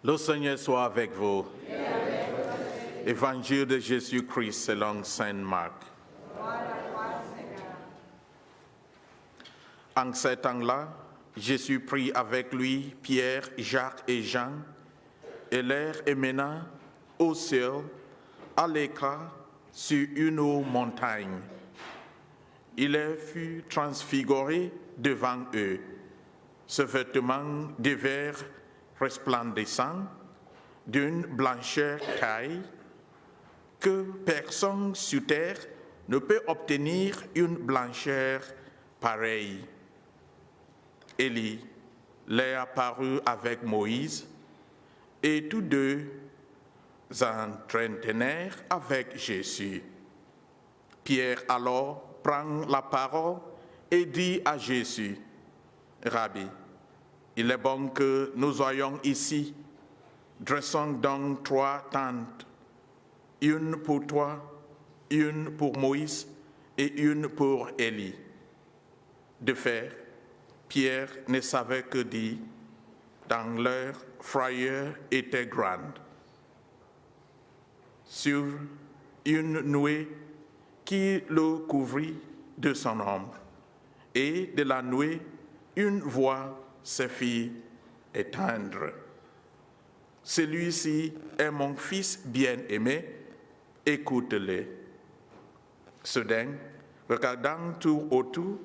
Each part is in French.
Le Seigneur soit avec vous. Évangile de Jésus-Christ selon Saint Marc. En ce temps-là, Jésus prit avec lui Pierre, Jacques et Jean et les emmena au ciel, à l'écart, sur une haute montagne. Il fut transfiguré devant eux. Ce vêtement de verre resplendissant, d'une blancheur taille, que personne sur terre ne peut obtenir une blancheur pareille. Élie leur apparut avec Moïse, et tous deux s'entretinrent avec Jésus. Pierre alors prend la parole et dit à Jésus, « Rabbi, il est bon que nous soyons ici. Dressons donc 3 tentes, une pour toi, une pour Moïse et une pour Élie. » De fait, Pierre ne savait que dire, tant leur frayeur était grande. Sur une nuée qui le couvrit de son ombre, et de la nuée, une voix se fit éteindre. Celui-ci est mon fils bien-aimé, écoute-le. Soudain, regardant tout autour,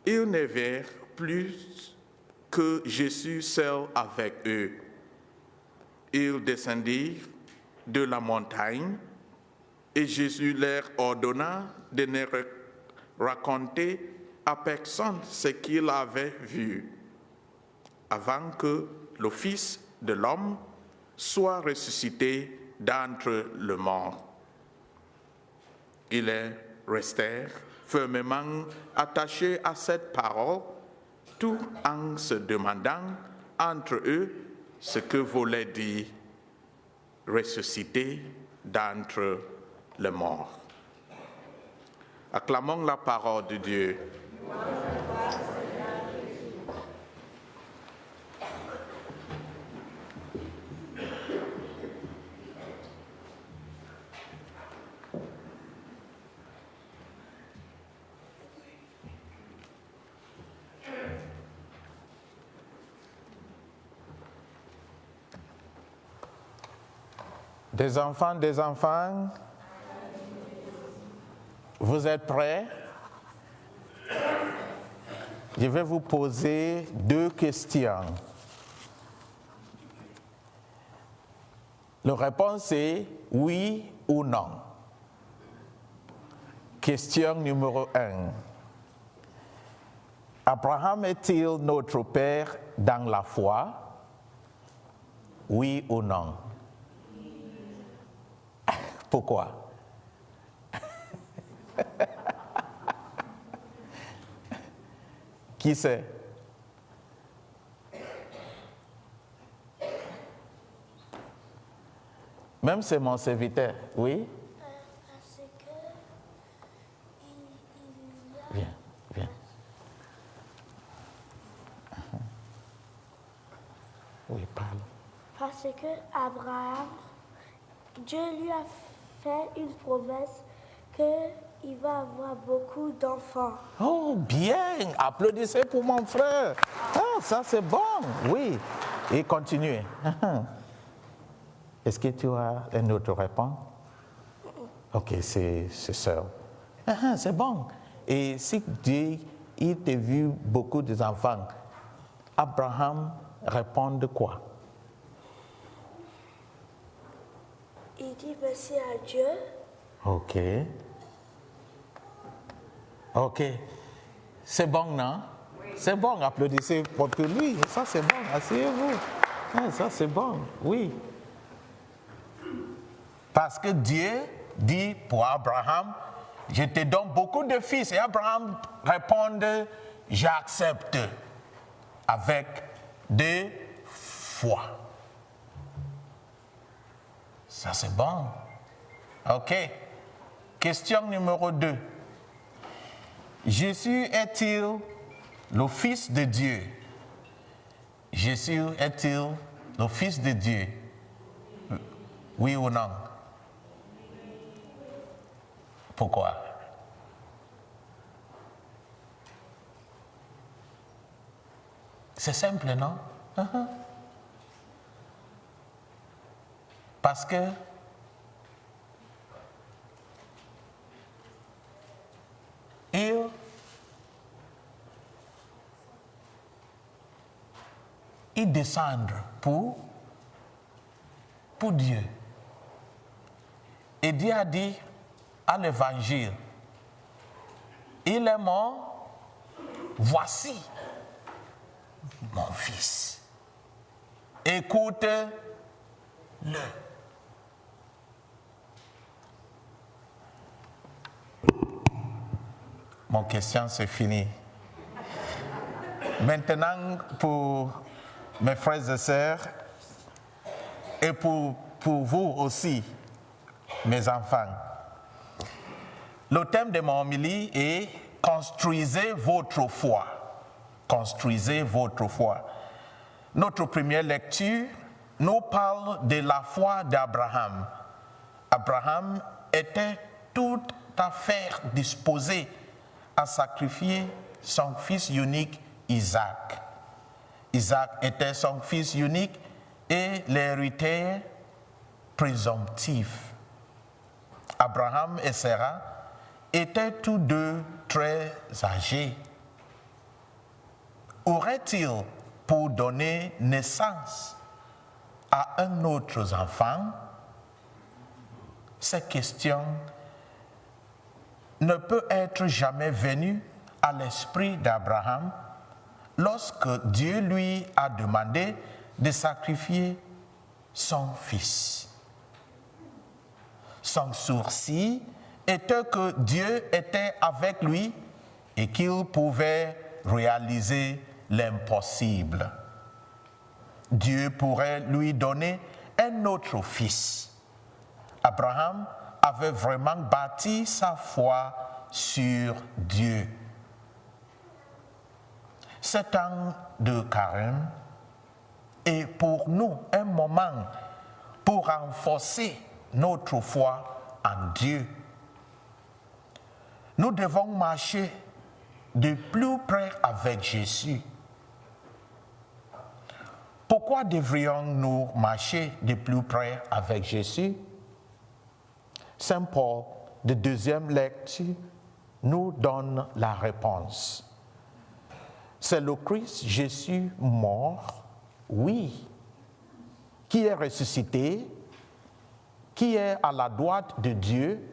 ils ne virent plus que Jésus seul avec eux. Ils descendirent de la montagne et Jésus leur ordonna de ne raconter à personne ce qu'il avait vu, avant que le Fils de l'homme soit ressuscité d'entre les morts. Ils restèrent fermement attachés à cette parole, tout en se demandant entre eux ce que voulait dire ressuscité d'entre les morts. Acclamons la parole de Dieu. Des enfants, vous êtes prêts? Je vais vous poser 2 questions. La réponse est oui ou non. Question numéro 1. Abraham est-il notre père dans la foi? Oui ou non? Pourquoi? Qui sait? Même c'est mon serviteur, oui? Parce que il Viens, viens. Oui, parle. Parce que Abraham, Dieu lui a fait une promesse qu'il va avoir beaucoup d'enfants. Oh, bien! Applaudissez pour mon frère. Ah, ça c'est bon, oui. Et continuez. Est-ce que tu as une autre réponse? Ok, c'est ça. C'est bon. Et si Dieu, il t'a vu beaucoup d'enfants, Abraham répond de quoi? Il dit merci à Dieu. Ok. Ok. C'est bon, non? Oui. C'est bon, applaudissez pour lui. Ça, c'est bon. Asseyez-vous. Ah, ça, c'est bon. Oui. Parce que Dieu dit pour Abraham, je te donne beaucoup de fils. Et Abraham répond, j'accepte. Avec 2 foi. Ça, c'est bon. OK. Question numéro 2. Jésus est-il le Fils de Dieu? Jésus est-il le Fils de Dieu? Oui ou non? Pourquoi? C'est simple, non? Parce que ils descendent pour Dieu. Et Dieu a dit à l'évangile, il est mort, voici mon fils. Écoute-le. Mon question, c'est fini. Maintenant, pour mes frères et sœurs, et pour vous aussi, mes enfants, le thème de mon homélie est « Construisez votre foi ». Construisez votre foi. Notre première lecture nous parle de la foi d'Abraham. Abraham était tout à fait disposé à sacrifier son fils unique Isaac. Isaac était son fils unique et l'héritier présomptif. Abraham et Sarah étaient tous deux très âgés. Aurait-il, pour donner naissance à un autre enfant? Cette question ne peut être jamais venue à l'esprit d'Abraham lorsque Dieu lui a demandé de sacrifier son fils. Son sourcil était que Dieu était avec lui et qu'il pouvait réaliser l'impossible. Dieu pourrait lui donner un autre fils. Abraham avait vraiment bâti sa foi sur Dieu. Ce temps de carême est pour nous un moment pour renforcer notre foi en Dieu. Nous devons marcher de plus près avec Jésus. Pourquoi devrions-nous marcher de plus près avec Jésus? Saint Paul, de deuxième lecture, nous donne la réponse. C'est le Christ Jésus mort, oui, qui est ressuscité, qui est à la droite de Dieu,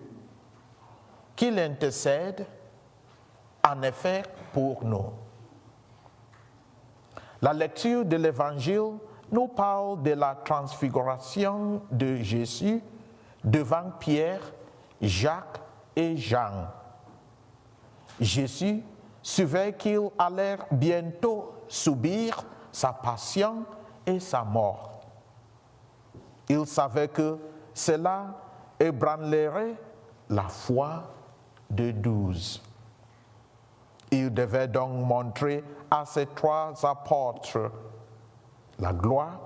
qui l'intercède en effet pour nous. La lecture de l'Évangile nous parle de la transfiguration de Jésus devant Pierre, Jacques et Jean. Jésus savait qu'il allait bientôt subir sa passion et sa mort. Il savait que cela ébranlerait la foi de 12. Il devait donc montrer à ses 3 apôtres la gloire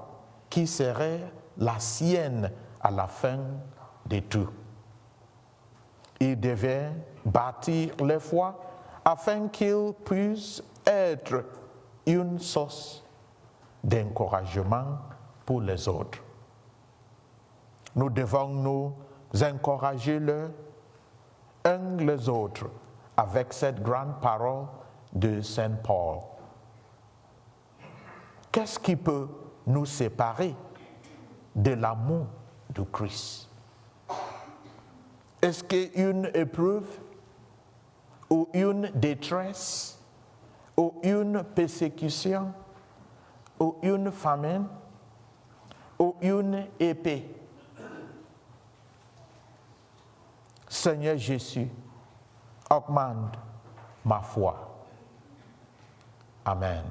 qui serait la sienne à la fin de tout. Il devait bâtir les foi afin qu'ils puissent être une source d'encouragement pour les autres. Nous devons nous encourager les uns les autres avec cette grande parole de Saint Paul. Qu'est-ce qui peut nous séparer de l'amour de Christ? Est-ce qu'une épreuve ou une détresse ou une persécution ou une famine ou une épée? Seigneur Jésus, augmente ma foi. Amen.